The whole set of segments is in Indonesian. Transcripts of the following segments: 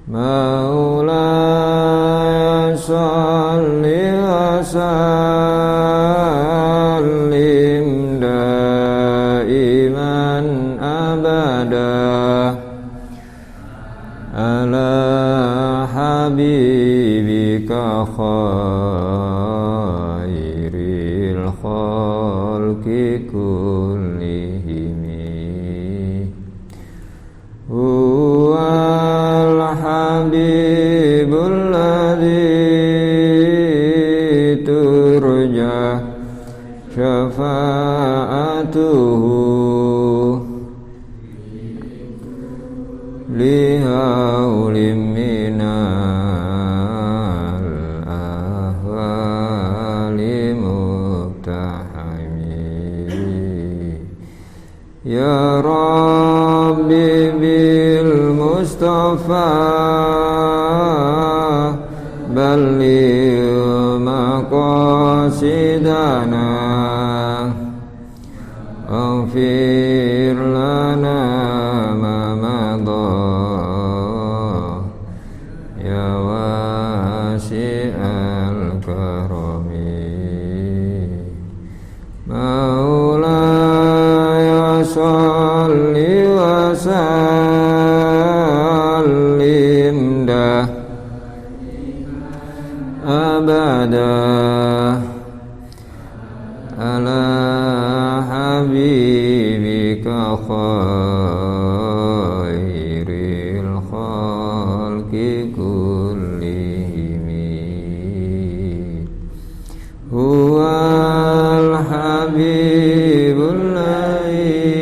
Maulaya sholli wa sallim daiman abada ala habibika khairil khalqi kullihim huwal habibul ladzi turja syafa'atuhu lihaulim minal ahwali muktahami ya Rabbi bil Mustafa balligh maqasidana ighfir lana ma madha ya wasi'al karami maulaya sholli wa sallim abada ala habibika khairil khalqi kullihim huwal habibul ladzi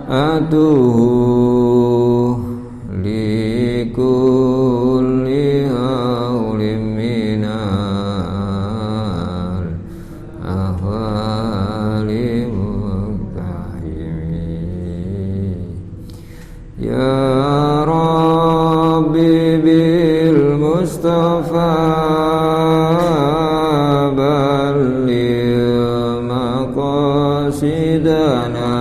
atuhu likulli haulim minal ahwali muktahimi ya Rabbi bil Mustafa balligh maqasidana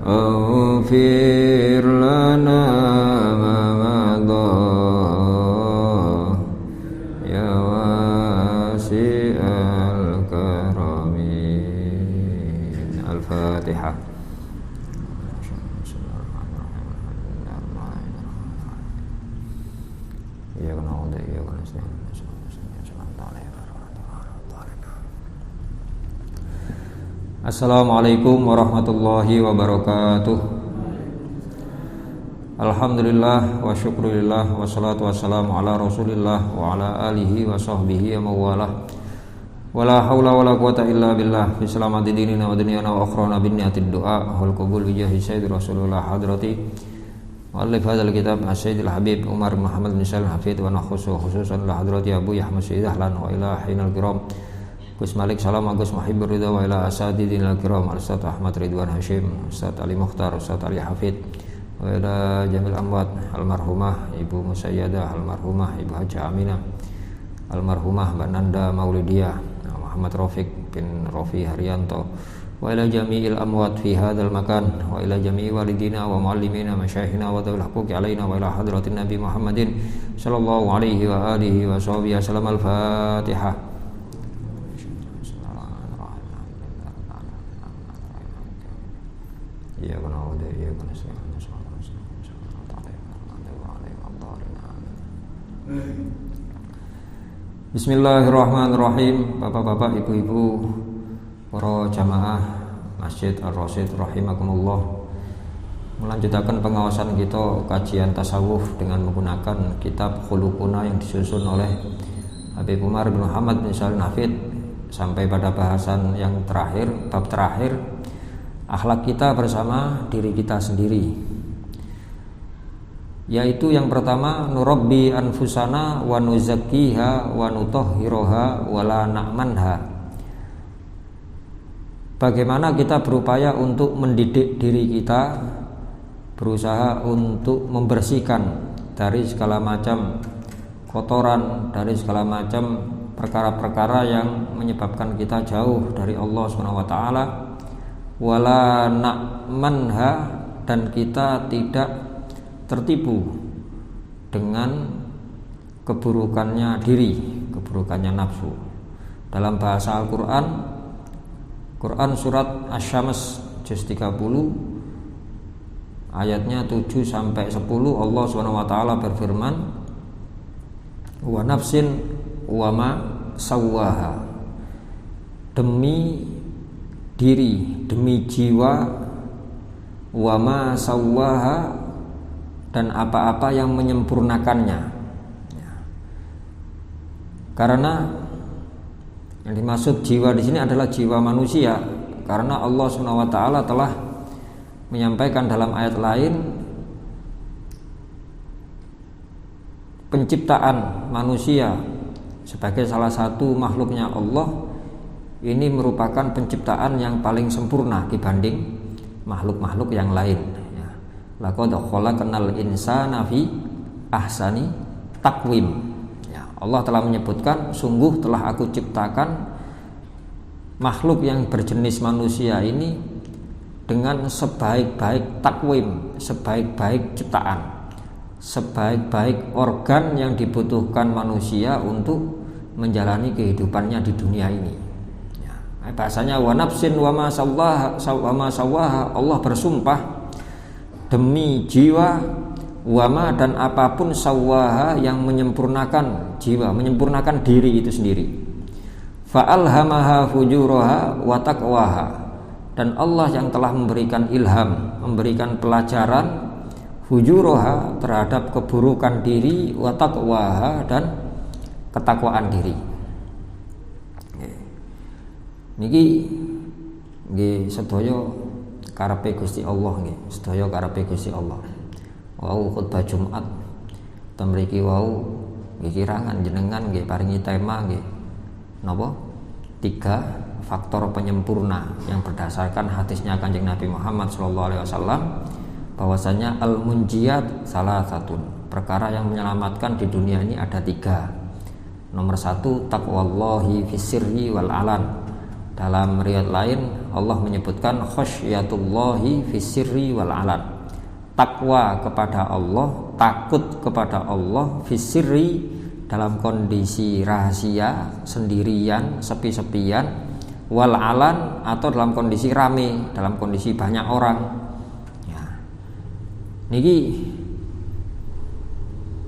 ighfir lana ma madha ya wasi'al karami. Al-Fatihah. Assalamualaikum warahmatullahi wabarakatuh. Alhamdulillah wa syukurillah wa salatu wassalamu ala rasulillah wa ala alihi wa sahbihi wa mawalah wa la hawla wa la quwata illa billah fi salamati dinina wa dunyana wa akhrana bin niatid du'a wal qabul bijahi sayyid rasulullah hadrati mu'allif hadzal kitab as-sayyidil habib Umar bin Muhammad bin Salim hafidh wa nakhusu khususan la hadrati Abu Yahmad Sayyid Ahlan wa ila hinal kiram Gus Malik Salam Agus Muhibbur Ridha wa ila asadidinal kiram Ustaz Ahmad Ridwan Hashim Ustaz Ali Mukhtar Ustaz Ali Hafid wa ila jamil amwat almarhumah Ibu Musayyadah almarhumah Ibu Haji Aminah almarhumah Mbak Nanda Maulidiyah Muhammad Rafiq bin Rafi Haryanto wa ila jami'il amwat fi hadzal makan wa ila jami'i walidina wa muallimina masyayikhina wa dzawil huquqi alaina wa ila hadratin Nabi Muhammadin sallallahu alaihi wa alihi wa sahbihi wasallam. Al-Fatihah. Bismillahirrahmanirrahim. Bapak-bapak, ibu-ibu, para jamaah Masjid Ar-Rasyid rahimakumullah, melanjutkan pengawasan kita kajian tasawuf dengan menggunakan kitab Khuluquna yang disusun oleh Habib Umar bin Muhammad bin Salim Hafid sampai pada bahasan yang terakhir, bab terakhir, akhlak kita bersama diri kita sendiri, yaitu yang pertama nurabbi anfusana wa nuzakkiha wa nutahhiruha wa la na'manha. Bagaimana kita berupaya untuk mendidik diri kita, berusaha untuk membersihkan dari segala macam kotoran, dari segala macam perkara-perkara yang menyebabkan kita jauh dari Allah Subhanahu wa taala, wala na'manha, dan kita tidak tertipu dengan keburukannya diri, keburukannya nafsu. Dalam bahasa Al-Quran, Quran surat Asy-Syams juz 30 ayatnya 7 sampai 10, Allah Subhanahu wa taala berfirman, wa nafsin wa ma sawwaha, demi diri, demi jiwa, wa ma sawwaha, dan apa-apa yang menyempurnakannya. Karena yang dimaksud jiwa di sini adalah jiwa manusia, karena Allah Subhanahu wa taala telah menyampaikan dalam ayat lain penciptaan manusia sebagai salah satu makhluknya Allah ini merupakan penciptaan yang paling sempurna dibanding makhluk-makhluk yang lain. Laqad khalaqnal insana fi ahsani taqwim. Allah telah menyebutkan, sungguh telah aku ciptakan makhluk yang berjenis manusia ini dengan sebaik-baik takwim, sebaik-baik ciptaan, sebaik-baik organ yang dibutuhkan manusia untuk menjalani kehidupannya di dunia ini. Bahasanya wa nafsin wa ma sawwaha, Allah bersumpah demi jiwa, wama, dan apapun sawwaha, yang menyempurnakan jiwa, menyempurnakan diri itu sendiri. Fa'alhamaha fujuraha wa taqwaha, dan Allah yang telah memberikan ilham, memberikan pelajaran fujuraha, terhadap keburukan diri, wa taqwaha, dan ketakwaan diri. Niki nggih sedaya karepe Gusti Allah, nggih sedaya karepe Gusti Allah. Wau khutbah Jumat temriki wau nggih kirangan jenengan nggih paringi tema nggih napa? 3 faktor penyempurna yang berdasarkan hadisnya Kanjeng Nabi Muhammad SAW, bahwasanya al-munjiyat salah satu perkara yang menyelamatkan di dunia ini ada 3. Nomor 1, taqwallahi fis-sirri wal alan. Dalam riwayat lain Allah menyebutkan khasyatullahi fis-sirri wal alan. Takwa kepada Allah, takut kepada Allah, fis-sirri, dalam kondisi rahasia, sendirian, sepi-sepian, wal alan, atau dalam kondisi rame, dalam kondisi banyak orang. Ya. Niki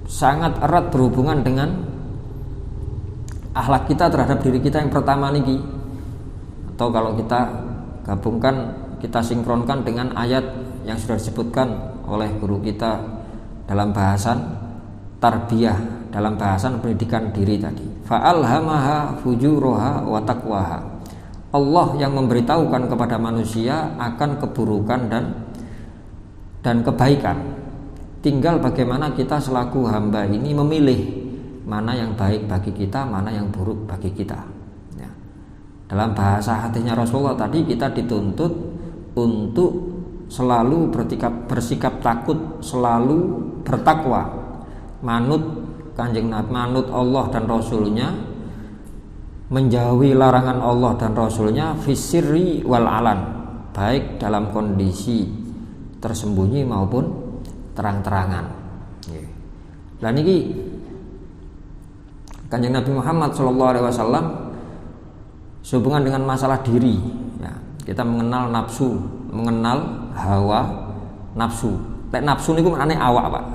sangat erat berhubungan dengan akhlak kita terhadap diri kita yang pertama niki. Atau kalau kita gabungkan, kita sinkronkan dengan ayat yang sudah disebutkan oleh guru kita dalam bahasan tarbiyah, dalam bahasan pendidikan diri tadi. Fa'alhamaha fujuraha wa taqwaha. Allah yang memberitahukan kepada manusia akan keburukan dan kebaikan. Tinggal bagaimana kita selaku hamba ini memilih mana yang baik bagi kita, mana yang buruk bagi kita. Ya. Dalam bahasa hadisnya Rasulullah tadi, kita dituntut untuk selalu bersikap takut, selalu bertakwa, manut Kanjeng Nabi, manut Allah dan Rasulnya, menjauhi larangan Allah dan Rasulnya, fisirri wal alan, baik dalam kondisi tersembunyi maupun terang-terangan. Lah niki Kanjeng Nabi Muhammad SAW sehubungan dengan masalah diri, ya, kita mengenal nafsu, mengenal hawa nafsu. Lek nafsu niku maknane awak, Pak.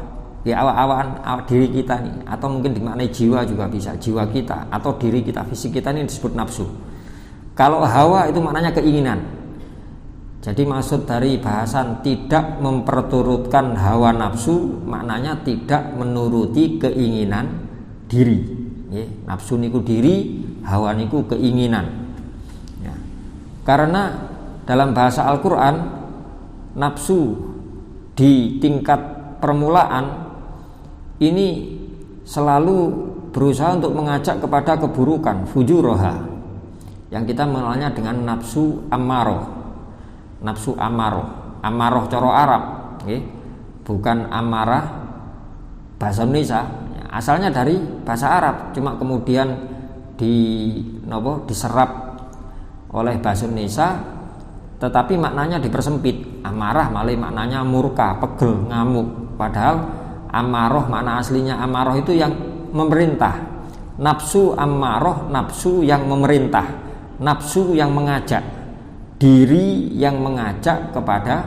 Ya awak diri kita nih, atau mungkin dimaknai jiwa juga bisa, jiwa kita atau diri kita, fisik kita ini disebut nafsu. Kalau hawa itu maknanya keinginan. Jadi maksud dari bahasan tidak memperturutkan hawa nafsu, maknanya tidak menuruti keinginan diri. Ya, nafsu niku diri, hawa niku keinginan. Ya. Karena dalam bahasa Al-Quran, nafsu di tingkat permulaan ini selalu berusaha untuk mengajak kepada keburukan, fujuraha, yang kita mengenalnya dengan nafsu ammaroh. Nafsu amaroh cara Arab, okay? Bukan amarah bahasa Indonesia, asalnya dari bahasa Arab, cuma kemudian diserap oleh bahasa Indonesia tetapi maknanya dipersempit. Amarah malah maknanya murka, pegel, ngamuk. Padahal amarah, makna aslinya amarah itu yang memerintah. Nafsu amarah, nafsu yang memerintah, nafsu yang mengajak, diri yang mengajak kepada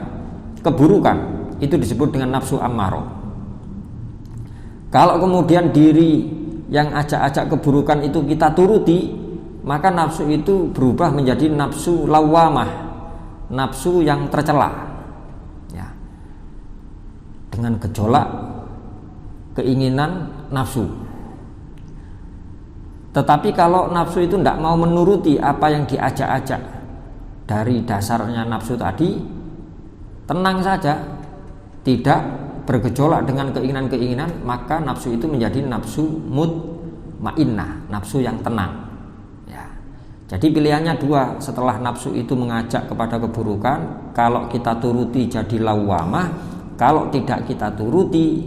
keburukan, itu disebut dengan nafsu amarah. Kalau kemudian diri yang ajak-ajak keburukan itu kita turuti, maka nafsu itu berubah menjadi nafsu lawamah, nafsu yang tercela, ya, dengan gejolak keinginan nafsu. Tetapi kalau nafsu itu tidak mau menuruti apa yang diajak-ajak dari dasarnya nafsu tadi, tenang saja, tidak bergejolak dengan keinginan-keinginan, maka nafsu itu menjadi nafsu mutmainnah, nafsu yang tenang. Ya. Jadi pilihannya dua, setelah nafsu itu mengajak kepada keburukan, kalau kita turuti jadi lawamah, kalau tidak kita turuti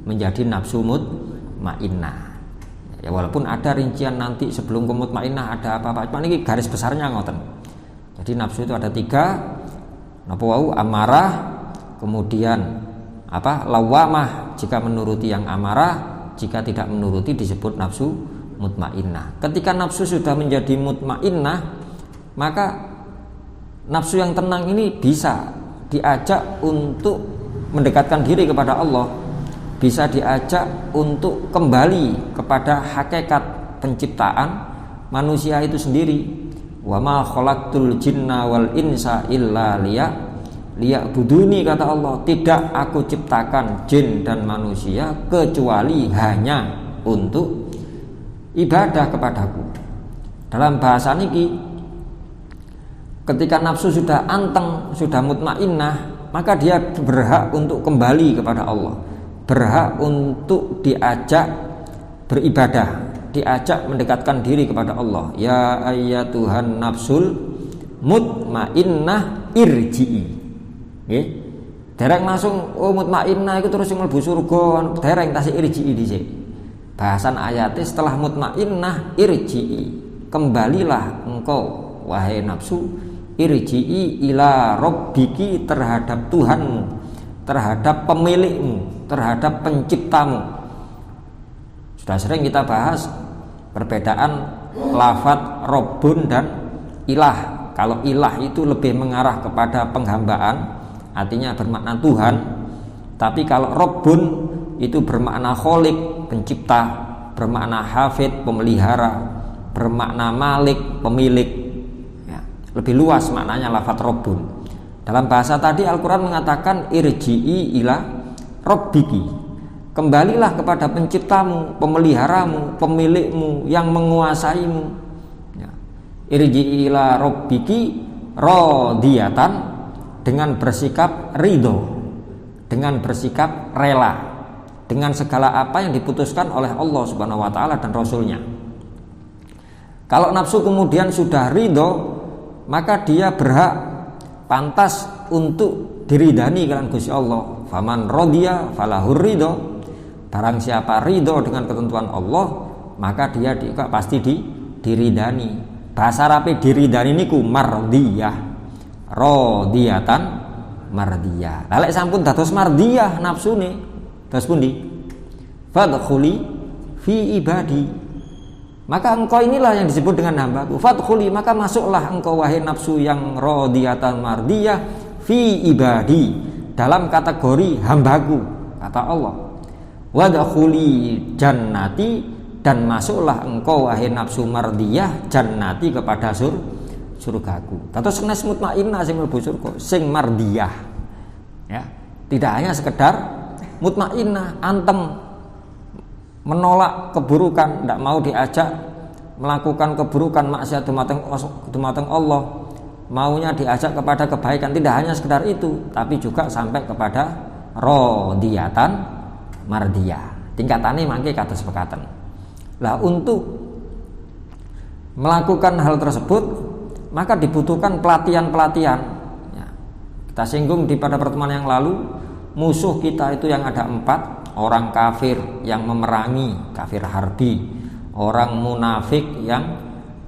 menjadi nafsu mutmainnah. Ya, walaupun ada rincian nanti sebelum ke mutmainnah ada apa-apa, cuma ini garis besarnya ngoten. Jadi nafsu itu ada 3, amarah, kemudian lawamah jika menuruti yang amarah, jika tidak menuruti disebut nafsu mutmainnah. Ketika nafsu sudah menjadi mutmainnah, maka nafsu yang tenang ini bisa diajak untuk mendekatkan diri kepada Allah, bisa diajak untuk kembali kepada hakikat penciptaan manusia itu sendiri. Wa ma khalaqtul jinna wal insa illa liya'buduni, kata Allah, tidak aku ciptakan jin dan manusia kecuali hanya untuk ibadah kepadaku. Dalam bahasa niki, ketika nafsu sudah anteng, sudah mutmainnah, maka dia berhak untuk kembali kepada Allah, berhak untuk diajak beribadah, diajak mendekatkan diri kepada Allah. Ya ayyatuhan nafsul mutmainnah irji'i. Nggih. Dereng langsung mutmainnah itu terus mlebu surga, dereng tasih irji'i dhisik. Bahasan ayatnya setelah mutmainnah irji'i, kembalilah engkau wahai nafsu, irji'i ila rabbiki, terhadap Tuhanmu, terhadap pemilikmu, terhadap penciptamu. Sudah sering kita bahas perbedaan lafadz Rabbun dan ilah. Kalau ilah itu lebih mengarah kepada penghambaan, artinya bermakna Tuhan. Tapi kalau Rabbun itu bermakna Khalik, pencipta, bermakna Hafid, pemelihara, bermakna Malik, pemilik, ya, lebih luas maknanya lafadz Rabbun. Dalam bahasa tadi Al-Quran mengatakan irji'i ila rabbiki, kembalilah kepada penciptamu, pemeliharamu, pemilikmu, yang menguasaimu, ya. Irji'i ila rabbiki radiyatan, dengan bersikap ridho, dengan bersikap rela dengan segala apa yang diputuskan oleh Allah Subhanahu wa taala dan Rasulnya. Kalau nafsu kemudian sudah ridho, maka dia berhak, pantas untuk diridani dengan Gusti Allah. Faman radiya falahur ridho, barang siapa ridho dengan ketentuan Allah, maka dia pasti diridani. Bahasa Arabe diridani niku mardiyah, radiyatan mardiyah. Lek sampun dados mardiyah nafsune, dados pundi? Fadkhuli fi ibadi, maka engkau inilah yang disebut dengan hambaku. Fadkhuli, maka masuklah engkau wahai nafsu yang radiyatan mardiyah, fi ibadi, dalam kategori hambaku, kata Allah. Wadkhuli jannati, dan masuklah engkau wahai nafsu mardiyah jannati, kepada surgaku. Dados nes mutmainnah sing mlebu surga, sing mardiyah. Ya, tidak hanya sekedar mutmainnah, anteng, menolak keburukan, tidak mau diajak melakukan keburukan, maksiat dumateng Allah, maunya diajak kepada kebaikan. Tidak hanya sekedar itu, tapi juga sampai kepada radiyatan mardiyah. Tingkatannya mangke kados pekaten. Lah, untuk melakukan hal tersebut maka dibutuhkan pelatihan-pelatihan. Ya, kita singgung pada pertemuan yang lalu, musuh kita itu yang ada 4, orang kafir yang memerangi, kafir harbi, orang munafik yang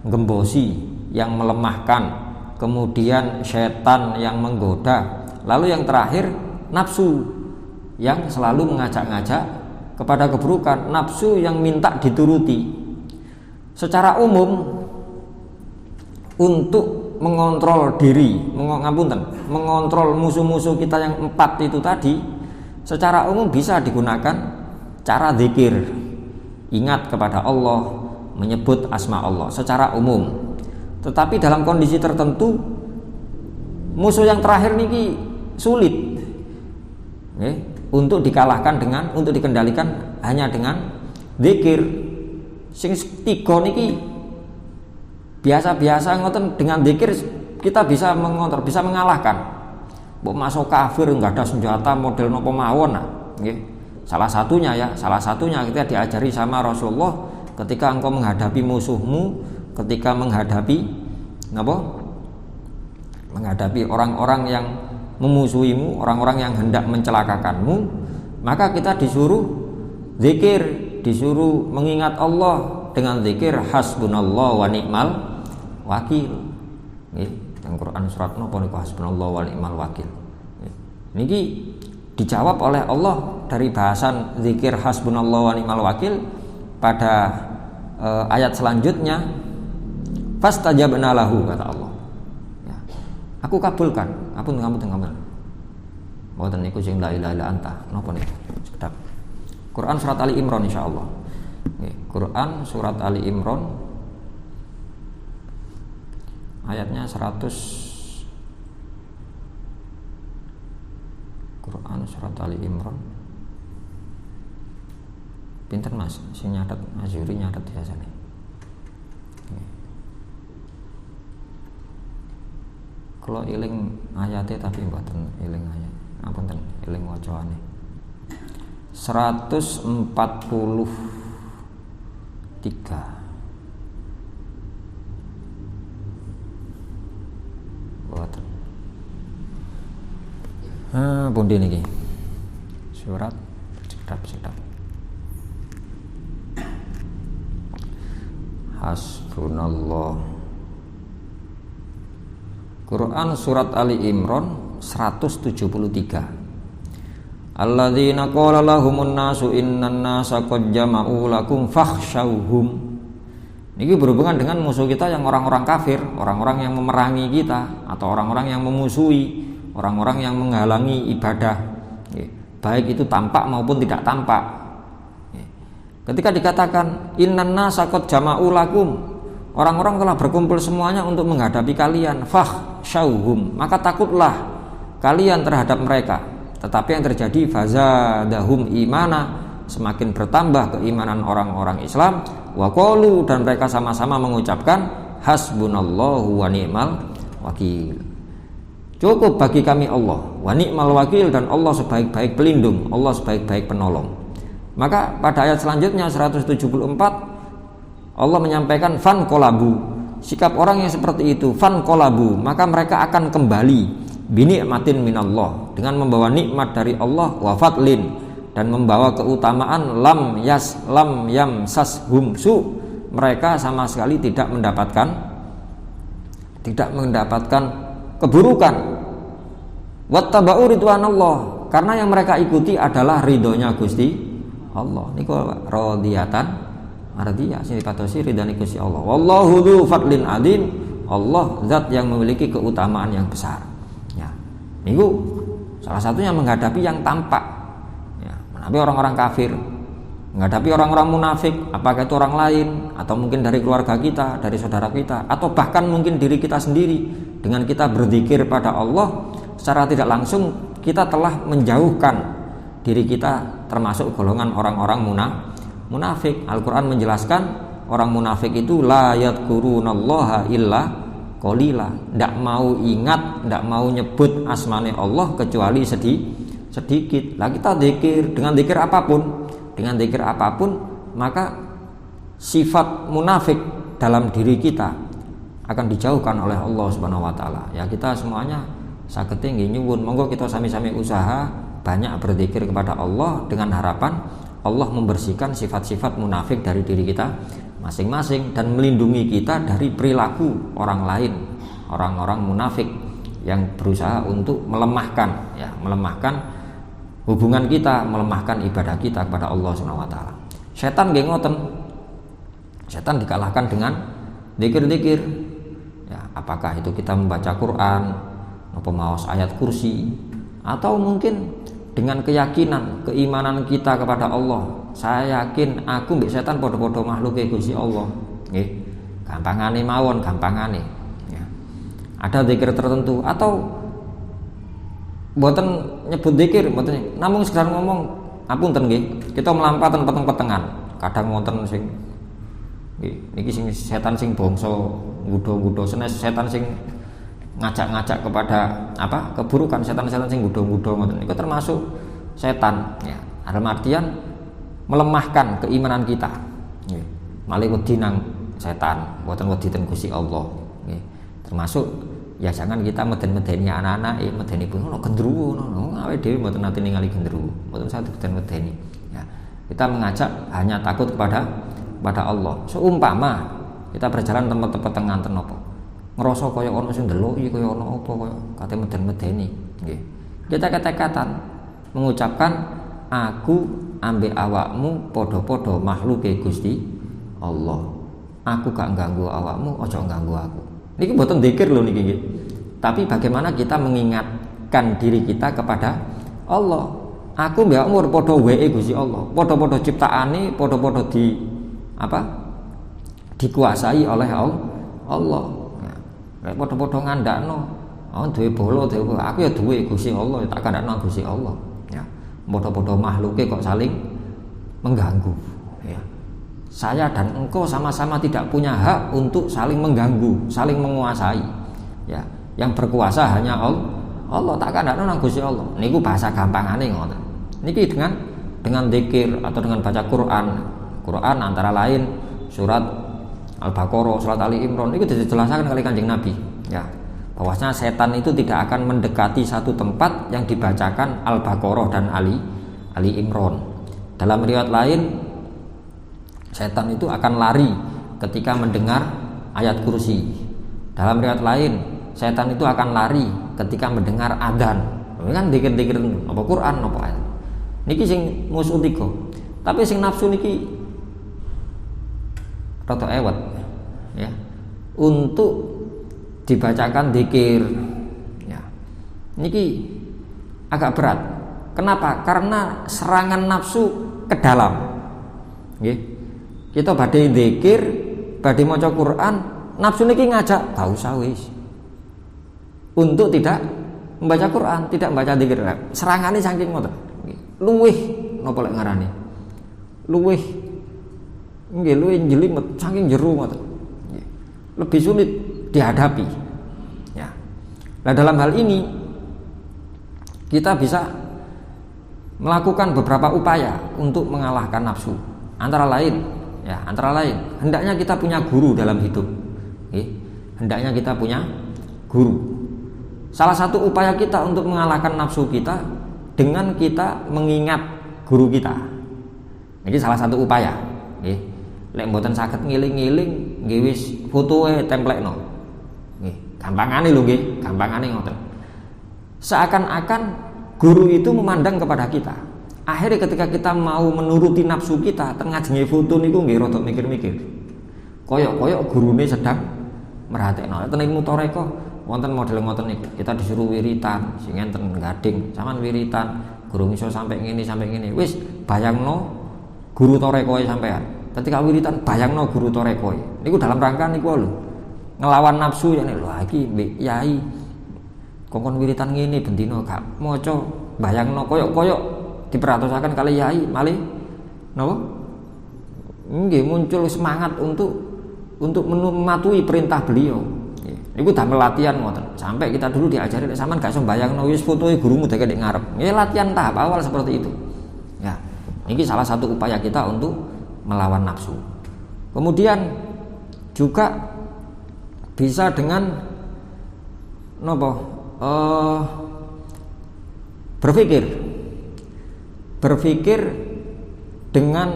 gembosi, yang melemahkan, kemudian setan yang menggoda, lalu yang terakhir nafsu yang selalu mengajak-ngajak kepada keburukan, nafsu yang minta dituruti. Secara umum untuk mengontrol diri, mengontrol musuh-musuh kita yang 4 itu tadi, secara umum bisa digunakan cara zikir, ingat kepada Allah, menyebut asma Allah secara umum. Tetapi dalam kondisi tertentu musuh yang terakhir niki sulit, untuk dikalahkan untuk dikendalikan hanya dengan zikir. Sing 3 niki biasa-biasa ngoten, dengan zikir kita bisa mengontrol, bisa mengalahkan. Mbok masuk kafir enggak ada senjata model nopo mawon, Salah satunya kita diajari sama Rasulullah, ketika engkau menghadapi musuhmu, ketika menghadapi orang-orang yang memusuhimu, orang-orang yang hendak mencelakakanmu, maka kita disuruh zikir, disuruh mengingat Allah dengan zikir hasbunallah wa ni'mal wakil. Yang Quran surat napa niku hasbunallah wa ni'mal wakil. Niki dijawab oleh Allah dari bahasan zikir hasbunallah wa ni'mal wakil pada ayat selanjutnya, fastajabna lahu, kata Allah. Ya, aku kabulkan. Ngapunten. Mboten niku sing la ilaha illa anta. Napa niku? Sedap. Quran surat Ali Imran insyaallah. Quran surat Ali Imran ayatnya 100. Quran surat Ali Imran. Pinten Mas, sing nyatet Azuri nyatet biasane. Kalau iling ayatnya tapi mboten iling ayat. Apunten, iling wacaane. 143. Mboten. Pundi niki? Surat sedap. Hasbunallah. Quran surat Ali Imran 173. Alladzina qala lahumun nasu innan nasa qad jama'u lakum fakhshawhum. Ini berhubungan dengan musuh kita yang orang-orang kafir, orang-orang yang memerangi kita, atau orang-orang yang memusuhi, orang-orang yang menghalangi ibadah, baik itu tampak maupun tidak tampak. Ketika dikatakan innan nasa qad jama'u lakum, orang-orang telah berkumpul semuanya untuk menghadapi kalian, fakhshawhum, maka takutlah kalian terhadap mereka. Tetapi yang terjadi fazadahum imana, semakin bertambah keimanan orang-orang Islam, wa qalu, dan mereka sama-sama mengucapkan hasbunallahu wa ni'mal wakil. Cukup bagi kami Allah, wa ni'mal wakil, dan Allah sebaik-baik pelindung, Allah sebaik-baik penolong. Maka pada ayat selanjutnya 174 Allah menyampaikan fan kolabu, sikap orang yang seperti itu, fan kolabu, maka mereka akan kembali binikmatin minallah, dengan membawa nikmat dari Allah, wa fadlin, dan membawa keutamaan, lam yamsashum su, mereka sama sekali tidak mendapatkan keburukan. Wattaba'u ridwanallah, karena yang mereka ikuti adalah ridhonya Gusti Allah. Niku radiyatan artinya sini patosi ridhani Gusti Allah. Wallahu dzu fadlin adzim, Allah zat yang memiliki keutamaan yang besar. Ya. Niku salah satunya menghadapi yang tampak. Ya, menghadapi orang-orang kafir, menghadapi orang-orang munafik, apakah itu orang lain atau mungkin dari keluarga kita, dari saudara kita, atau bahkan mungkin diri kita sendiri. Dengan kita berzikir pada Allah, secara tidak langsung kita telah menjauhkan diri kita termasuk golongan orang-orang munafik. Al-Quran menjelaskan orang munafik itu la yadhkurunallaha illa qalila, tidak mau ingat, tidak mau nyebut asmane Allah kecuali sedikit. Lah kita zikir dengan zikir apapun, maka sifat munafik dalam diri kita akan dijauhkan oleh Allah Subhanahu wa taala. Ya, kita semuanya sagete nggih nyuwun monggo kita sami-sami usaha banyak berzikir kepada Allah dengan harapan Allah membersihkan sifat-sifat munafik dari diri kita masing-masing dan melindungi kita dari perilaku orang lain orang-orang munafik yang berusaha untuk melemahkan hubungan kita, melemahkan ibadah kita kepada Allah Subhanahu wa taala. Setan nggih ngoten. Setan dikalahkan dengan zikir-zikir. Ya, apakah itu kita membaca Quran, apa maos ayat kursi, atau mungkin dengan keyakinan, keimanan kita kepada Allah. Saya yakin aku mbek setan padha-padha makhluke Gusti Allah. Nggih. Gampangane mawon, gampangane. Ya. Ada zikir tertentu atau mboten nyebut zikir, mboten namung sekedar ngomong apunten nggih. Kita melampaten peteng-petengan. Kadang wonten sing niki sing setan sing bangsa nggodha-nggodha, setan sing ngajak-ngajak kepada keburukan, setan-setan sing nggodha-nggodha ngoten niku termasuk setan ya. Dalam artian melemahkan keimanan kita. Nggih. Malih wedi nang setan, mboten wedi ten Gusti Allah. Nggih. Termasuk ya jangan kita meden-medeni anak-anak, medeni pun ono gendruwo ngono. Awake dhewe mboten nate ningali gendruwo, mboten saged meden-medeni. Ya. Kita mengajak hanya takut kepada Allah. Seumpama kita berjalan tempat-tempat tengah napa ngerasa kaya ana sing ndeloki, kaya ana apa kaya kate meden-medeni nggih. Kita kata-katan mengucapkan aku ambek awakmu padha-padha makhluke Gusti Allah. Aku gak ganggu awakmu, aja ganggu aku. Niki mboten zikir lho niki nggih. Tapi bagaimana kita mengingatkan diri kita kepada Allah. Aku mbek awakmu padha wae Gusti Allah. Padha-padha ciptaane, padha-padha dikuasai oleh Allah. Nek padha-padha ngandakno, duwe bola, aku ya duwe Gusti Allah, tak kandakno Gusti Allah. Ya. Padha-padha makhluke kok saling mengganggu, ya. Saya dan engkau sama-sama tidak punya hak untuk saling mengganggu, saling menguasai. Ya. Yang berkuasa hanya Allah, tak kandakno nang Gusti Allah. Niku bahasa gampangane ngoten. Niki dengan zikir atau dengan baca Quran antara lain surat Al-Baqarah, surat Ali Imran itu dijelaskan oleh Kanjeng Nabi ya, bahwasanya setan itu tidak akan mendekati satu tempat yang dibacakan Al-Baqarah dan Ali Imran. Dalam riwayat lain setan itu akan lari ketika mendengar ayat kursi. Dalam riwayat lain setan itu akan lari ketika mendengar adzan. Ini kan dikir-dikir apa Quran apa ayat. Niki sing musuh tiga. Tapi sing nafsu niki rada ewet ya, untuk dibacakan zikir ya. Niki agak berat. Kenapa? Karena serangan nafsu ke dalam. Nggih. Kita badhe zikir, badhe maca Quran, nafsu niki ngajak gak usah wis. Untuk tidak membaca Quran, tidak membaca zikir. Serangane saking ngoten. Luwih napa lek ngarani? Luwih jelimet saking jero ngoten. Lebih sulit dihadapi. Ya. Nah, dalam hal ini kita bisa melakukan beberapa upaya untuk mengalahkan nafsu. Antara lain hendaknya kita punya guru dalam hidup. Hendaknya kita punya guru. Salah satu upaya kita untuk mengalahkan nafsu kita dengan kita mengingat guru kita. Ini salah satu upaya. Lek mboten saged ngiling-ngiling nggih wis fotoe templekno. Nggih, gampangane lho nggih, gampangane ngoten. Seakan-akan guru itu memandang kepada kita. Akhirnya ketika kita mau menuruti nafsu kita, tengajenge foto niku nggih rada mikir-mikir. Koyok-koyok gurune sedang merhatekno. Ten ilmu toreko wonten model ngoten niku. Kita disuruh wiritan, sing enten gading, sampean wiritan, guru iso sampai ngene. Wis bayangno guru torekoe sampean. Ketika wiritan bayangno guru torekoe. Niku dalam rangka niku lho. Ngelawan nafsu ya lho iki mbek yai. Kongkon wiritan ngene bendina gak maca bayangno koyok-koyok diperatosaken kali yai malih napa? Nggih muncul semangat untuk mematuhi perintah beliau. Niku damel latihan ngoten. Sampai kita dulu diajari nek sampean gak iso bayangno wis fotoe gurumu dek ndek ngarep. Nggih latihan tahap awal seperti itu. Ya. Niki salah satu upaya kita untuk melawan nafsu. Kemudian juga bisa dengan berpikir dengan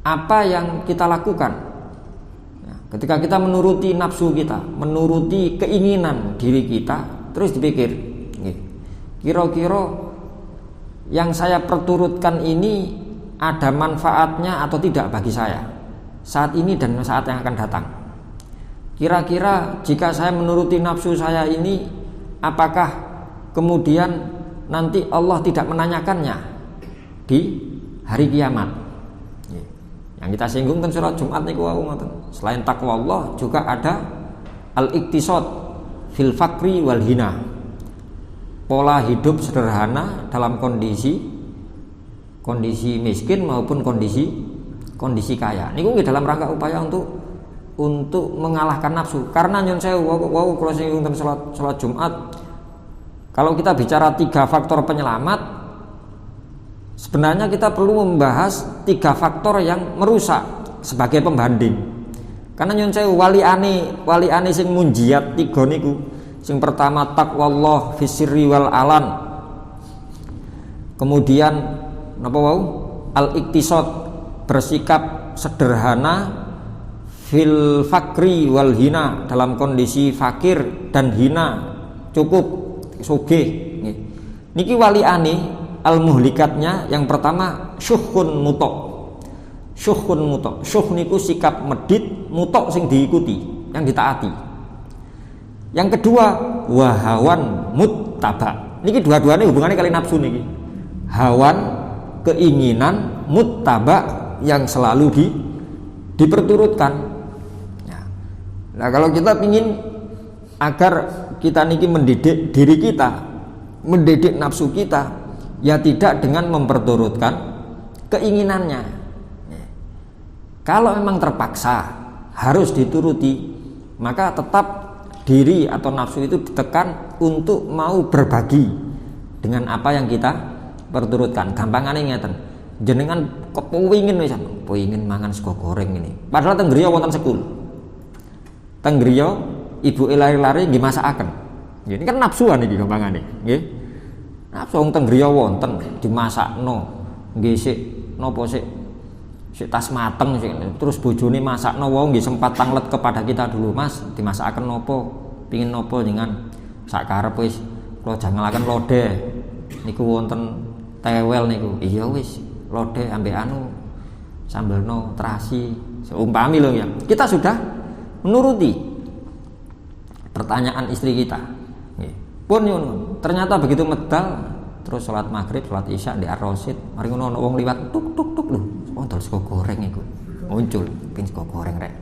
apa yang kita lakukan. Ketika kita menuruti nafsu kita, menuruti keinginan diri kita, terus dipikir, kira-kira yang saya perturutkan ini ada manfaatnya atau tidak bagi saya saat ini dan saat yang akan datang. Kira-kira jika saya menuruti nafsu saya ini, apakah kemudian nanti Allah tidak menanyakannya di hari kiamat? Yang kita singgung kan surat Jumat niku wau ngoten. Selain takwa Allah juga ada al-iktisad fil fakri wal hina. Pola hidup sederhana dalam kondisi miskin maupun kondisi kaya. Niku nggih dalam rangka upaya untuk mengalahkan nafsu. Karena nyon sewu wau kula singgung teng salat Jumat. Kalau kita bicara 3 faktor penyelamat, sebenarnya kita perlu membahas 3 faktor yang merusak sebagai pembanding. Karena nyon sewu wali ane sing munjiat 3 niku. Sing pertama taqwallah fis sirri wal alan. Kemudian napa wau? Al-iktisad, bersikap sederhana, fil fakri wal hina, dalam kondisi fakir dan hina, cukup sugih. Niki waliane al-muhlikatnya yang pertama syuhun mutok. Syuh niku sikap medit, mutok sing diikuti, yang ditaati. Yang kedua wahawan muttaba. Niki dua-duanya hubungannya kali nafsu niki. Hawan, keinginan, muttaba, yang selalu diperturutkan. Nah, kalau kita ingin agar kita niki mendidik diri kita, mendidik nafsu kita, ya tidak dengan memperturutkan keinginannya. Kalau memang terpaksa harus dituruti, maka tetap diri atau nafsu itu ditekan untuk mau berbagi dengan apa yang kita perturutkan. Gampangane ngeten, jenengan kepengin wis pengin mangan sego goreng ini. Padahal teng griya wonten sekul. Teng griya ibuke lari-lari nggih masakaken. Ini kan nafsuan iki gampangane, nggih. Nafsu wong teng griya wonten dimasakno. Nggih sik napa sik tas mateng sik terus bojone masakno wae nggih sempat tanglet kepada kita dulu, Mas, dimasakaken napa? Pengin napa jenengan? Sak karep wis kula jangelaken lodeh. Niku wonten tewel niku. Iya wis, lodeh ambek sambelno terasi. Seumpami lho ya. Kita sudah menuruti pertanyaan istri kita. Pun ternyata begitu medal, terus sholat maghrib, sholat isya di Ar-Rasyid, mari ngono ana wong liwat tuk lho, ontol sego goreng iku. Muncul pin sego goreng rek.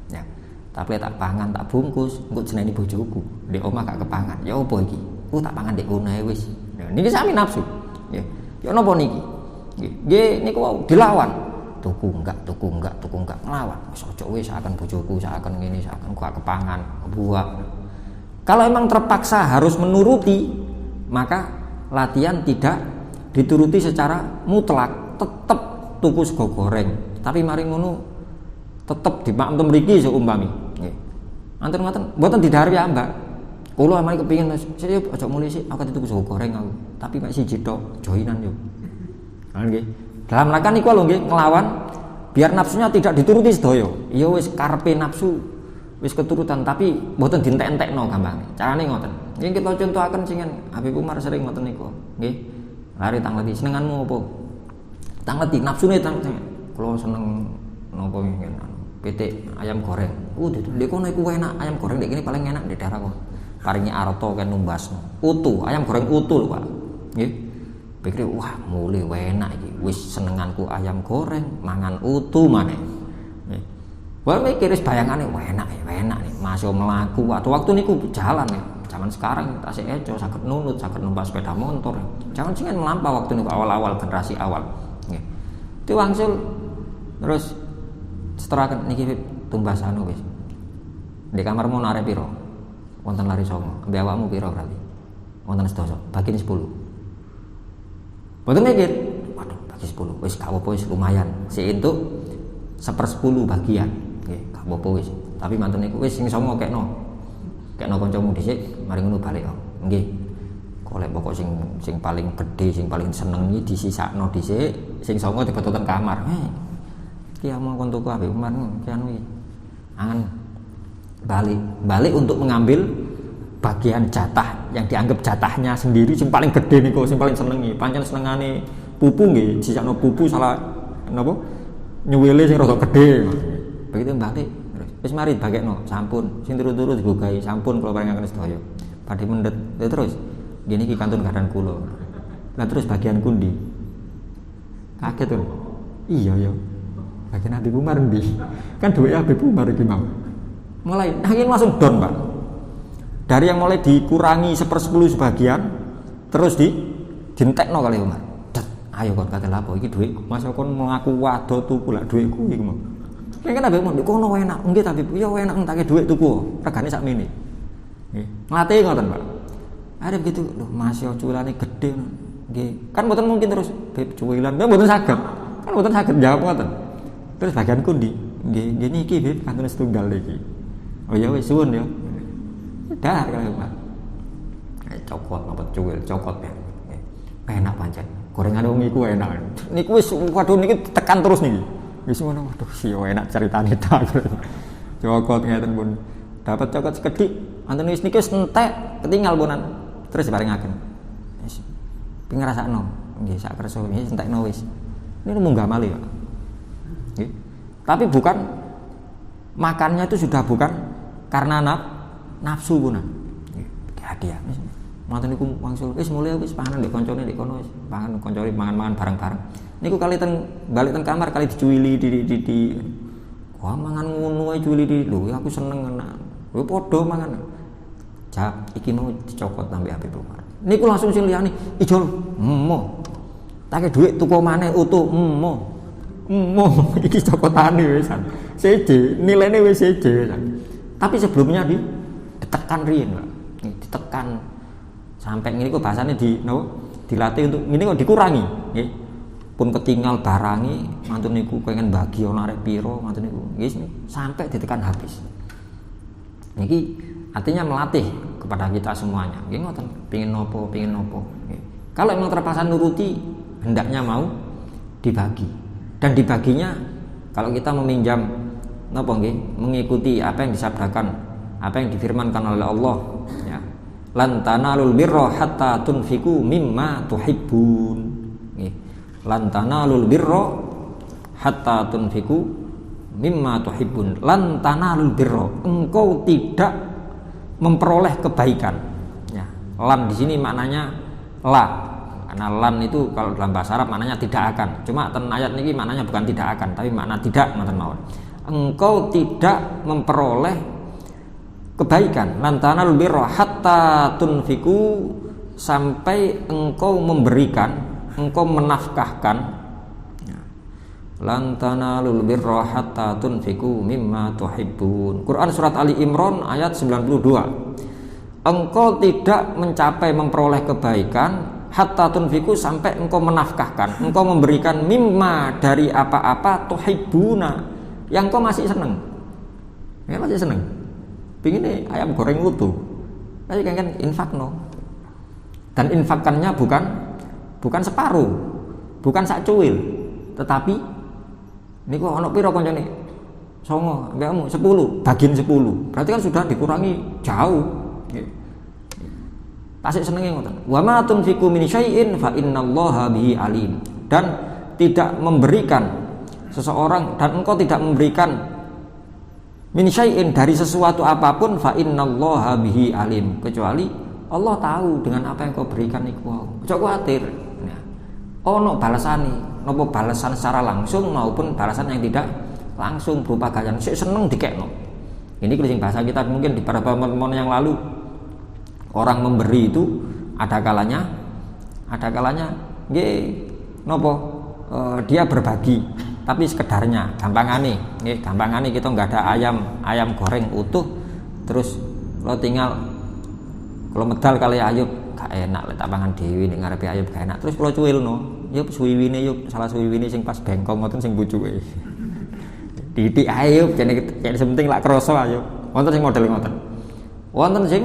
Ya. Tapi tak pangan, tak bungkus, engko jenenge bojoku. Ndek omah gak kepangan. Ya opo iki? Tak pangan ndek kono ae wis. Niki sami nafsu. Ya. Ya napa niki? Nggih niku dilawan. Tuku enggak ngelawan. Wis ojo wis akan bojoku, akan ngene, akan gak kepangan, buak. Kalau emang terpaksa harus menuruti, maka latihan tidak dituruti secara mutlak, tetap tuku sego goreng. Tapi mari ngono tetap dimaksud mriki seumpami. Nggih. Anten ngoten, mboten didhawuhi ya, Mbak. Kula amane kepengin saya aja mulai sik aku tuku sego goreng aku. Tapi mek siji tok joinan yo. Nggih. Dalam rangka niku lho nggih nglawan biar nafsunya tidak dituruti sedaya. Ya wis karepe nafsu wis keturutan tapi mboten dientek-entekno gampang. Carane ngoten. Nggih kita contohaken sing Habib Umar sering ngoten niku. Nggih. Lari tangleti senenganmu apa? Tangleti nafsune tangleti. Kula seneng napa ngene pitik ayam goreng. Ndek kono iku enak ayam goreng ndek kene paling enak di daerah kok. Paringi arta kan numbasno. Utuh, ayam goreng utuh lho, Pak. Nggih. Pikir wah mulai enak iki. Wis senenganku ayam goreng, mangan utuh maneh. Nggih. Wah mikir wis bayangane enak nih. Masih mlaku waktu niku jalan ya. Zaman sekarang tasik eco saged nunut, saged numpak sepeda motor. Jangan sing melampau waktu niku awal-awal generasi awal. Nggih. Itu wangsul terus setelah niki tumbas anu wis. Di kamarmu arep piro? Wonten lari songo. Ambek awakmu piro berarti? Wonten 10. Bagi 10. Mboten mikir. Waduh, bagi 10. Wis gak apa-apa wis lumayan. Si entuk 1/10 bagian. Nggih, gak apa-apa wis. Tapi manten niku wis sing songo kekno kancamu dhisik, mari ngono balik kok. Nggih. Golek pokok sing paling gedhe, sing paling senengi disisakno dhisik, sing songo dibeto teng kamar. Iki mau kon tuku Habib Umar ki anu iki. Angen balik untuk mengambil bagian jatah yang dianggap jatahnya sendiri sing paling gede niku, sing paling senengi. Pancen senengane pupu nggih, jisakno pupu salah napa nyuwile sing rada gede. Begitu balik wis mari bagekno, sampun sing turu-turu digogahi, sampun kula paringaken sedaya. Badhe mendhet terus ngene iki kantun gadan kula. Lah terus bagian kundi. Kaget to. Iya ya. Bagian Habib Umar ndi? Kan duwe Habib Umar iki mau. Mulai akhirnya langsung down, Pak. Dari yang mulai dikurangi 1/10 sebagian terus dintekno kali Umar. Ayo kon kate lapo iki dhuwitku. Mas kon mengaku wado tuku lak dhuwitku iki mau. Nek kan Habib Umar kono enak. Nggih tapi ya enak entake dhuwit tuku. Regane sakmene. Nggih. Nglatih ngoten, Pak. Ada begitu, lho Mas yo culane gede. Nggih. Kan mboten mungkin terus beb cuwilan. Mboten saged. Kan mboten saged jawab ngoten. Terus bagian kundi. Nggih niki beb kantun setunggal iki. Oh ya wis suwun ya. Dah kalau Pak. Cokot apa cuwil, cokot ya. Enak pancen. Gorengan wong iku enak. Niku wis waduh niki tekan terus niki. Wis ngono waduh si enak ceritane ta. Cokot ngeten pun. Dapat cokot sekedhik, anten wis niki wis entek, ketinggal punan. Terus diparingaken. Wis ping ngrasakno. Nggih sak kersa wis entekno wis. Ini munggah malih, Pak. Nggih. Tapi bukan makannya itu sudah bukan karena nafsu punan. Nggih, hadiah. Maten niku wangsul wis mulai wis panganan ndek kancane ndek kono wis pangan kancane mangan-mangan bareng-bareng. Niku kali balik teng kamar kali dicuwili di wah mangan ngono ae cuwili di lho aku seneng enak. Lho padha mangan. Jak iki mau dicokot sampe Habib Umar. Niku langsung sing liyane ijol mo. Take dhuwit tuku maneh utuh mo. Iki cokotane wisan. Seje, nilainya wis seje wisan. Tapi sebelumnya ditekan riyen, Pak. Ditekan sampai ngene kok bahasane dilatih untuk ngene kok dikurangi, nggih. Pun ketinggal barangi, mantun niku pengen bagi ana arek pira, mantun niku. Nggih, sampai ditekan habis. Niki artinya melatih kepada kita semuanya. Nggih ngoten, pengin nopo. Nggih. Kalau memang terpaksa nuruti, hendaknya mau dibagi. Dan dibaginya kalau kita meminjam napa nggih, mengikuti apa yang disabdakan, apa yang difirmankan oleh Allah, ya. Lan tanalul birra hatta tunfiqu mimma tuhibbun. Nggih. Lan tanalul birra hatta tunfiqu mimma tuhibbun. Lan tanalul birra, engkau tidak memperoleh kebaikan. Ya. Lan di sini maknanya la. Karena lan itu kalau dalam bahasa Arab maknanya tidak akan. Cuma ten ayat ini maknanya bukan tidak akan, tapi makna tidak ngoten mawon. Engkau tidak memperoleh kebaikan, lantanal birra hatta tunfiku, sampai engkau memberikan, engkau menafkahkan. Lantanalul birra hatta tunfiku mimma tuhibbun. Quran surat Ali Imran ayat 92. Engkau tidak mencapai memperoleh kebaikan hatta tunfiku, sampai engkau menafkahkan, engkau memberikan mimma dari apa-apa tuhibbuna, yang engkau masih seneng. Ya masih seneng. Pingin nih ayam goreng utuh. Tapi kan infakno. Dan infakkannya bukan separuh, bukan sak cuwil, tetapi niku ana pira kancane? 9, mbekmu 10, bagian 10. Berarti kan sudah dikurangi jauh. Nggih. Tasik senenge ngoten. Wa ma tunfiqu min syai'in fa innallaha bihi alim. Dan tidak memberikan seseorang, dan engkau tidak memberikan min syai'in dari sesuatu apapun, fa innallaha bihi alim, kecuali Allah tahu dengan apa yang kau berikan iku. Ojo kuwatir. Nah, ono balasane, napa balasan secara langsung maupun balasan yang tidak langsung berupa ganjaran. Sik seneng dikekno. Ini sing bahasa kita mungkin di beberapa momen yang lalu. Orang memberi itu ada kalanya nggih napa dia berbagi, tapi sekedarnya, gampangane kita nggak ada ayam goreng utuh, terus lo tinggal kalau medal kali Ayub gak enak lek tak pangan dhewe ning ngarepe Ayub gak enak, terus kalau cuwilno yo suwiwine yo salah suwiwine sing pas bengkong ngoten sing bojoke didik Ayub jane penting lak krasa Ayub wonten sing model ngoten, wonten sing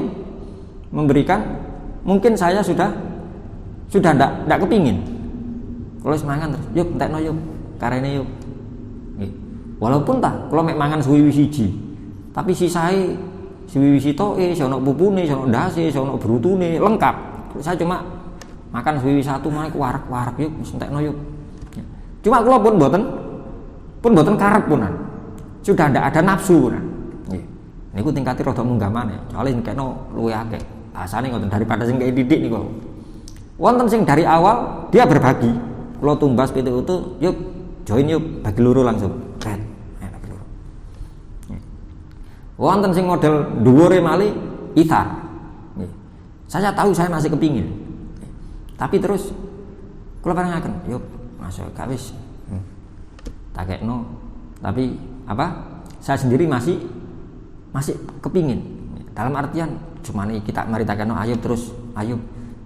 memberikan, mungkin saya sudah ndak kepingin. Kalau semangan terus, yuk entekno yuk, karene yuk. Walaupun tak, kalau mek mangan suwi siji, Tapi sisae swiwi sitoke, sono pupune, sono ndase, sono brutune, lengkap. Saya cuma makan swiwi satu malah warak-warak yuk, entekno yuk. Cuma kula pun mboten karep punan. Sudah ndak ada nafsu punan. Nggih. Niku tingkate rada munggah maneh. Soale kena luwih akeh. Bahasane ngoten daripada sing kaya didik niku. Wonten sing dari awal dia berbagi. Kula tumbas PTU, yuk join yuk, bagi loro langsung. Red. Bagi loro. Wonten sing model dhuwure malih ithar. Nggih. Saya tahu saya masih kepingin. Tapi terus kula parengaken, yuk masuk gak wis. Takekno. Tapi saya sendiri masih kepingin. Dalam artian cuma nih kita mari takekno ayo terus ayo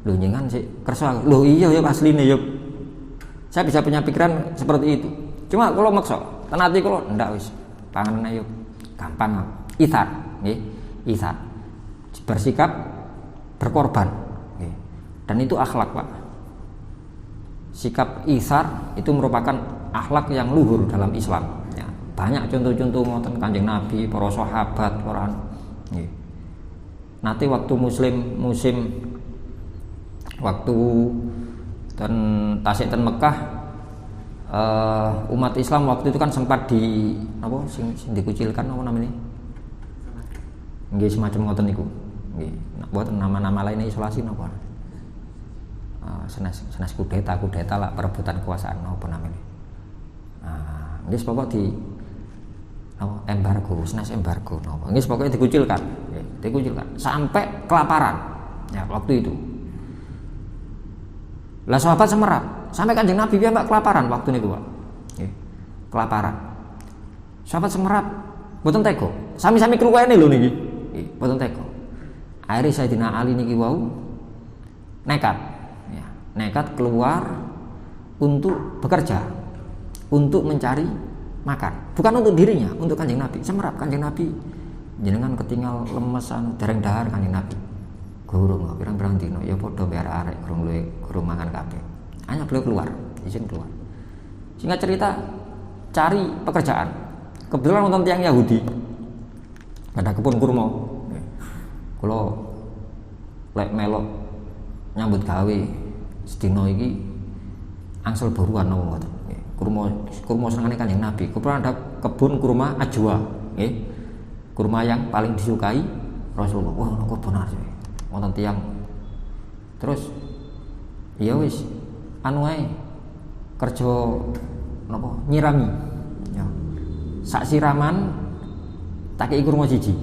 lho nyengan sih kersa lho iya ya asline yuk. Saya bisa punya pikiran seperti itu. Cuma kalau maksa tenati kalau ndak wis panganan ayo gampang ithar nggih ithar bersikap berkorban nggih. Dan itu akhlak Pak. Sikap ithar itu merupakan akhlak yang luhur dalam Islam ya. Banyak contoh-contoh ngoten Kanjeng Nabi, para sahabat, para nggih. Nanti waktu musim waktu dan tasik ten Mekah umat Islam waktu itu kan sempat di apa sing dikucilkan apa namanya nggih semacam ngoten niku nggih buat nama-nama lainnya isolasi napa senes kudeta lah perebutan kekuasaan apa namanya nggih pokok di embargo senes embargo napa nggih pokoknya dikucilkan sampai kelaparan ya waktu itu. Lah sahabat semerap sampai Kanjeng Nabi piyambak kelaparan waktu niku Pak. Nggih. Kelaparan. Sahabat semerap mboten tega. Sami-sami kruwene lho niki. Nggih, mboten tega. Akhire Sayyidina Ali niki wau nekat. Ya, nekat keluar untuk bekerja, untuk mencari makan. Bukan untuk dirinya, untuk Kanjeng Nabi. Semerap Kanjeng Nabi jenengan ketinggal lemesan dereng dahar Kanjeng Nabi. Gurung pirang-pirang dino ya padha biar arek gurung mangan kabeh. Hanya beliau keluar, izin keluar. Singkat cerita cari pekerjaan. Kebetulan wonten tiyang Yahudi. Ada kebun kurma. Kula lek melok nyambut gawe sedina iki angsal buruan napa mboten. Kurma senengane Kanjeng Nabi. Kebetulan ada kebun kurma ajwa, nggih. Kurma yang paling disukai Rasulullah. Wah, kok benar sih. Wonten tiyang terus ya wis anu ae kerja napa nyirami ya sak siraman tak kei kurma siji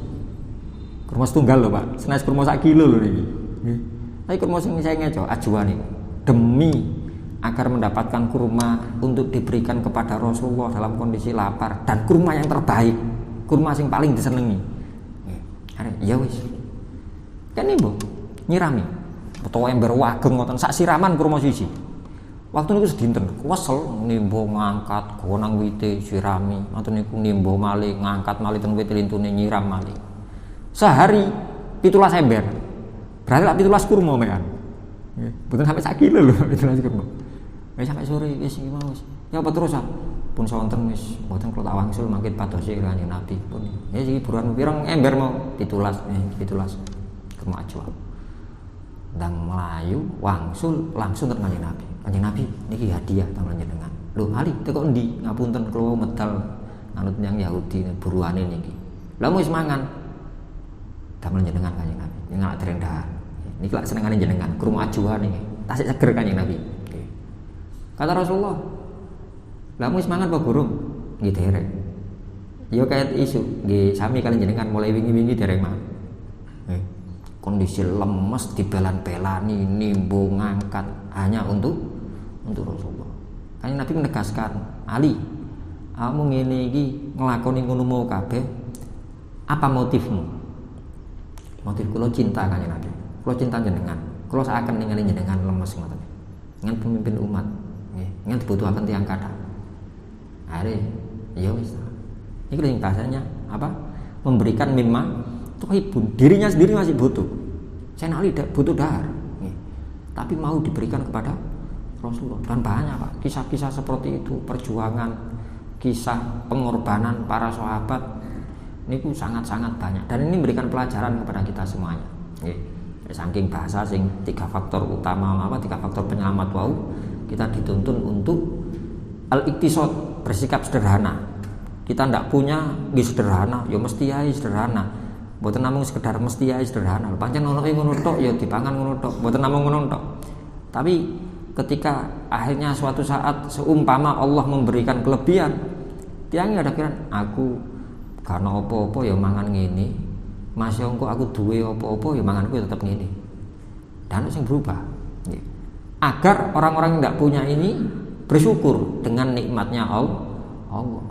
kurma setunggal lho Pak senes kurma sak kilo lho niki nggih tapi kurma sing saya ngeco ajuan niku demi agar mendapatkan kurma untuk diberikan kepada Rasulullah dalam kondisi lapar dan kurma yang terbaik kurma sing paling disenengi nggih ya wis kan ibu nyirami utawa ember wageng ngoten sak siraman kurma siji. Waktu niku sedinten kesel nimbo ngangkat gonang wite sirami, ngoten niku nimbo malih ngangkat malih ten wit lintune nyiram malih. Sehari 17 ember. Berarti lak 17 kurma mekan. Nggih, mboten sampai sak kilo lho 17 kurma. Wis sampai sore wis iki mau wis. Ya apa terus pun sawonten wis mboten kula tak wangsul mangkit padosi Kanjeng Nabi pun. Ya iki buruan pirang ember mau 17 kemaju dan melayu wangsul langsung ke Kanjeng Nabi. Kanjeng Nabi niki hadiah tanggal jenengan. Lho Ali teko endi? Ngapunten kula medal anut yang Yahudi buruane niki. Lah wis mangan. Damel jenengan Kanjeng Nabi. Jenengan dereng dahar. Niki lak senengane jenengan krungu ajuan niki. Tasik seger Kanjeng Nabi. Oke. Kata Rasulullah, "Lah wis mangan apa gurung?" Nggih dereng. Ya kayak isu nggih sami kalian jenengan mulai wingi-wingi dereng mangan. Nggih. Kondisi lemes dibelan-belani nimbo ngangkat hanya untuk Rasulullah. Kanjeng Nabi menegaskan, Ali, kamu ngene iki nglakoni ngono mau kabeh. Apa motifmu? Motif kula cinta Kanjeng Nabi. Kula cinta jenengan. Kula saken ningali jenengan lemes ngoten. Dengan pemimpin umat, nggih, dengan dibutuhaken tiyang kathah. Are, ya wis. Iki lho bahasanya apa? Memberikan mimma tuhibun, dirinya sendiri masih butuh. Saya Ali butuh dahar, tapi mau diberikan kepada Rasulullah. Dan banyak Pak kisah-kisah seperti itu, perjuangan, kisah pengorbanan para sahabat Ini sangat-sangat banyak dan ini memberikan pelajaran kepada kita semuanya. Saking bahasa sing 3 faktor utama 3 faktor penyelamat wau, kita dituntun untuk al-iktisad, bersikap sederhana. Kita ndak punya nggih sederhana, ya mesti ae sederhana. Mboten namung sekedar mesti ae sederhana. Pancen ono ngono tok ya dipangan ngono tok, mboten namung ngono tok. Tapi ketika akhirnya suatu saat seumpama Allah memberikan kelebihan, tiang ada pikiran aku karena apa-apa ya mangan ngene. Masih engko aku duwe apa-apa ya manganku tetap ngene. Dan sing berubah. Agar orang-orang yang tidak punya ini bersyukur dengan nikmatnya Allah.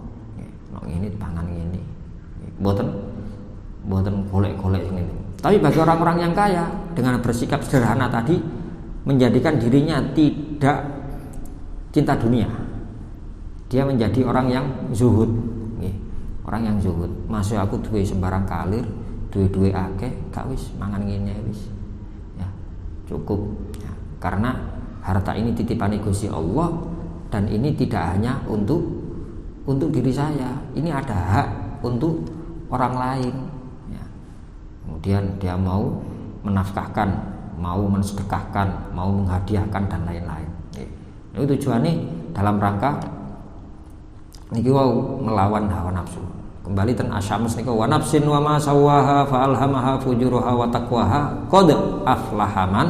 Ini pangan ini, boten golek-golek ini. Tapi bagi orang-orang yang kaya dengan bersikap sederhana tadi menjadikan dirinya tidak cinta dunia. Dia menjadi orang yang zuhud, orang yang zuhud. Masih aku duwe sembarang kalir, duwe akeh, gak wis mangan ngene wis, ya cukup. Ya, karena harta ini titipane Gusti Allah dan ini tidak hanya untuk diri saya, ini ada hak untuk orang lain. Ya. Kemudian dia mau menafkahkan, mau mensedekahkan, mau menghadiahkan dan lain-lain. Ini tujuannya dalam rangka niki wau melawan hawa nafsu. Kembali ten Asy-Syams niku wa nafsin wa ma sawaha fa alhamaha fujuraha wa taqwaha qad aflaha man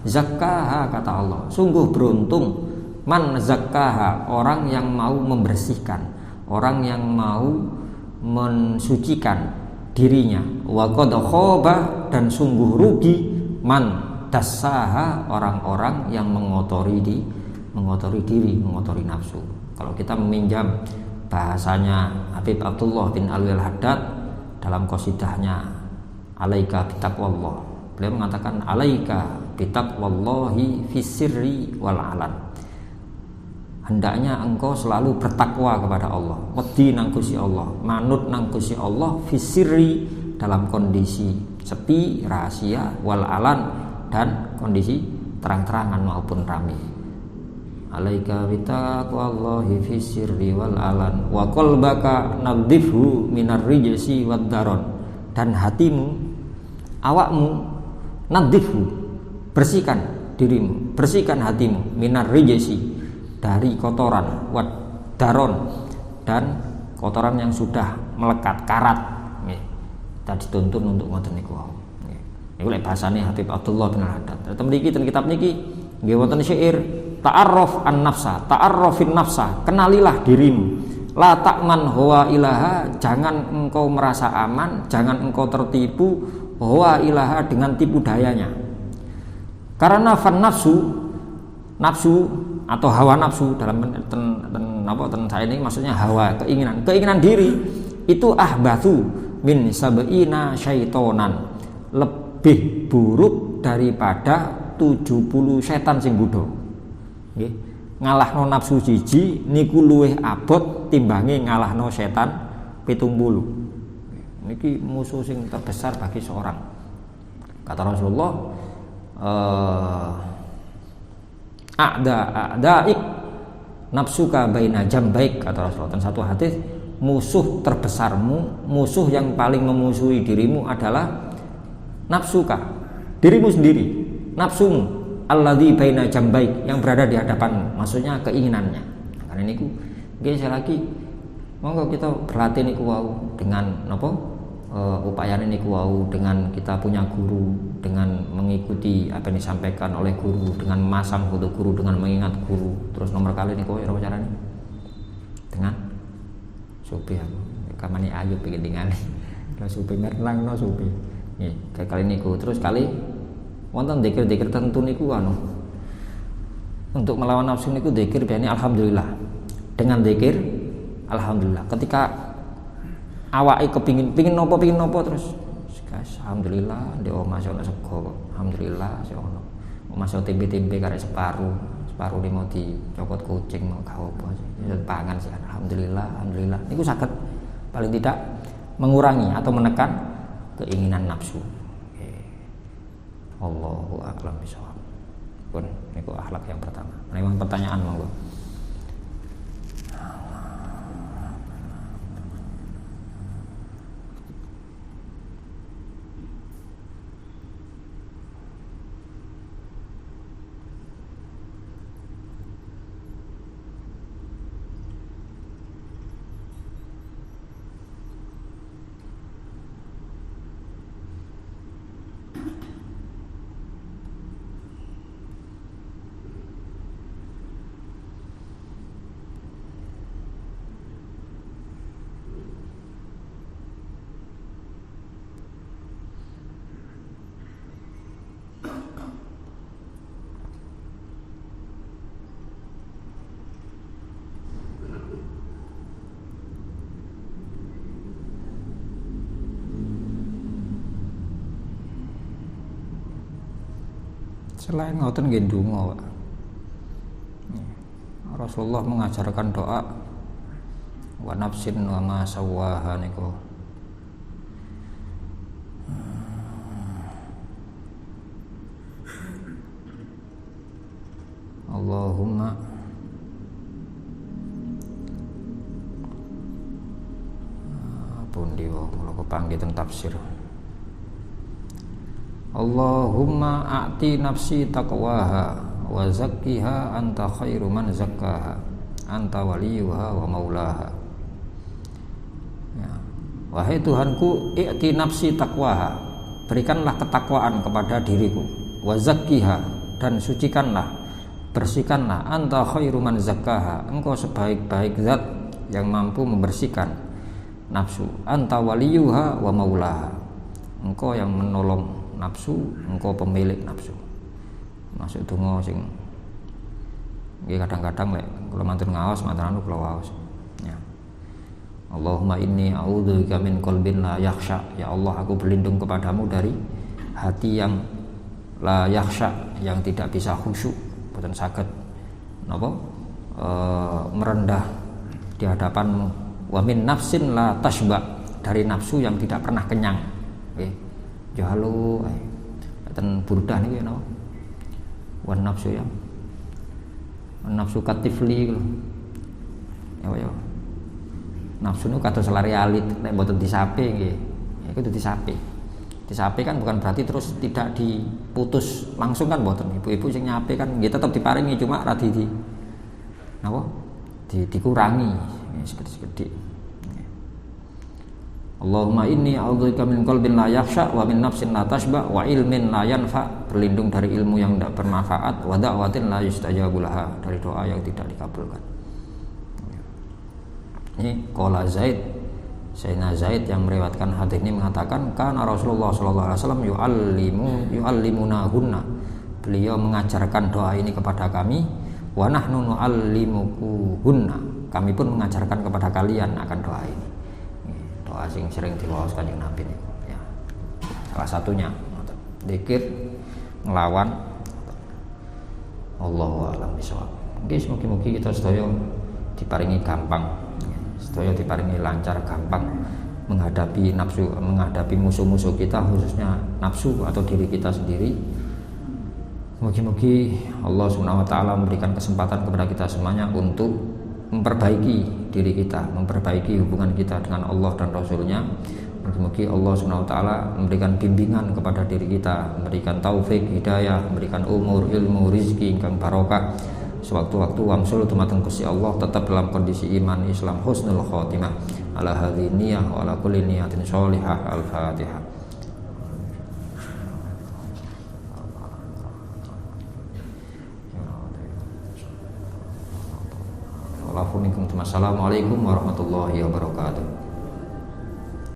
zakkaha, kata Allah. Sungguh beruntung man zakkaha, orang yang mau membersihkan, orang yang mau mensucikan dirinya. Wa qad khaba, dan sungguh rugi man dassaha, orang-orang yang mengotori diri, mengotori nafsu. Kalau kita meminjam bahasanya Habib Abdullah bin Alwi Al-Haddad dalam qasidahnya Alaika bitaqwallah, beliau mengatakan alaika bitaqwallahi fis sirri wal alan. Hendaknya engkau selalu bertakwa kepada Allah, wedi nang Gusti Allah, manut nang Gusti Allah fisiri, dalam kondisi sepi, rahasia, wal alan, dan kondisi terang-terangan maupun ramai. Alaika bitaqwallahi fisiri wal alan wa qalbaka nadhifhu minar rijsi wad daron, dan hatimu, awakmu, nadhifhu, bersihkan dirimu, bersihkan hatimu, minar rijsi, dari kotoran, wad daron, dan kotoran yang sudah melekat, karat. Kita dituntun untuk ngoten niku. Niku lek bahasane Habib Abdullah bin Al-Haddad. Mriki ten kitab niki nggih wonten syair, ta'arruf an-nafsa, ta'arrufin nafsa, kenalilah dirimu. La ta'man huwa ilaha, jangan engkau merasa aman, jangan engkau tertipu huwa ilaha, dengan tipu dayanya. Karena fan nafsu atau hawa nafsu dalam saya ini maksudnya hawa, keinginan diri itu ahbathu min sab'ina syaitonan, lebih buruk daripada 70 setan sing bodho. Nggih, ngalahno nafsu siji niku luwih abot timbange ngalahno setan 70. Niki musuh sing terbesar bagi seorang. Kata Rasulullah, a'daik nafsuka baina jambaik, kata Rasulullah. Dan satu hadis, musuh terbesarmu, musuh yang paling memusuhi dirimu adalah nafsuka, dirimu sendiri, nafsumu, alladzi baina jambaik, yang berada di hadapanmu, maksudnya keinginannya. Karena niku nggih lagi monggo kita berlatih niku wau dengan napa upayane niku wau, dengan kita punya guru, dengan mengikuti apa yang disampaikan oleh guru, dengan memasang foto guru, dengan mengingat guru. Terus nomor kali niku ora carane dengan supi aku kamane ayu pengen ningali lha supi ngerlang no supi nggih kali niku. Terus kali wonten dzikir-dzikir tertentu niku untuk melawan nafsu niku dzikir biasanya alhamdulillah. Dengan dzikir alhamdulillah, ketika awake kepingin nopo terus guys, alhamdulillah di omah ono sego, alhamdulillah ono omah tempe-tempe karek separuh di mau dicokot kucing mau gak apa sih pangan sih, alhamdulillah niku saged paling tidak mengurangi atau menekan keinginan nafsu. Allahu a'lam bishawab. Pun niku akhlak yang pertama. Memang pertanyaan monggo. Selain ngoten nggih ndonga, Pak. Rasulullah mengajarkan doa wa nafsin wa ma sawwaha niku. Allahumma pundi wae kula kepanggih teng tafsir. Allahumma a'ti nafsi taqwaha wa zakkiha anta khairu man zakkaha anta waliyuha wa maulaha. Ya. Wahai Tuhanku, i'ti nafsi taqwaha, berikanlah ketakwaan kepada diriku, wa zakkiha, dan sucikanlah, bersihkanlah, anta khairu man zakkaha, engkau sebaik-baik zat yang mampu membersihkan nafsu, anta waliyuha wa maulaha, engkau yang menolong nafsu, engkau pemilik nafsu. Masuk donga sing nggih kadang-kadang lek kula mantun ngaos mantan kula waos. Ya. Allahumma inni a'udzubika min qalbin la yakhsha. Ya Allah, aku berlindung kepadamu dari hati yang la yakhsha, yang tidak bisa khusyuk, boten saged napa merendah di hadapanmu. Wa min nafsin la tashba, dari nafsu yang tidak pernah kenyang. Nggih. Jahalu ten burdah niki napa? Wan nafsu ya. Nafsu katifli lho. Ya. Nafsu niku kados lari alit, nek mboten disape nggih. Ya iku disape. Disape kan bukan berarti terus tidak diputus langsung kan mboten. Ibu-ibu sing nyape kan nggih tetep diparingi, cuma ra di napa? Dikurangi sekedhik-sekedhik. Allahumma inni a'udzubika min qalbin la yakhsha wa min nafsin la tashba wa ilmin la yanfa, berlindung dari ilmu yang tidak bermanfaat, wa da'watin la yustajabu laha, dari doa yang tidak dikabulkan. Ini qala Zaid, Sayyidina Zaid yang meriwayatkan hadis ini mengatakan kana Rasulullah sallallahu alaihi wasallam yu'allimunahunna, beliau mengajarkan doa ini kepada kami, wa nahnu nu'allimukuhunna, kami pun mengajarkan kepada kalian akan doa ini. Doa sing sering diwaos Kanjeng Nabi niku ya. Salah satunya zikir nglawan Allahu a'lam bishawab. Nggih, mugi-mugi kita sedaya diparingi gampang, sedaya diparingi lancar gampang menghadapi nafsu, menghadapi musuh-musuh kita, khususnya nafsu atau diri kita sendiri. Mugi-mugi Allah Subhanahu wa taala memberikan kesempatan kepada kita semuanya untuk memperbaiki diri kita, memperbaiki hubungan kita dengan Allah dan Rasulnya. Mugi-mugi Allah Subhanahu wa taala memberikan bimbingan kepada diri kita, memberikan taufik, hidayah, memberikan umur, ilmu, rizki ingkang barokah sewaktu-waktu wamsul dumateng Gusti Allah, tetap dalam kondisi iman, Islam, husnul khotimah. Ala hadhihi niyah wa ala kulli niyatin sholihah. Al-Fatihah. Assalamualaikum warahmatullahi wabarakatuh.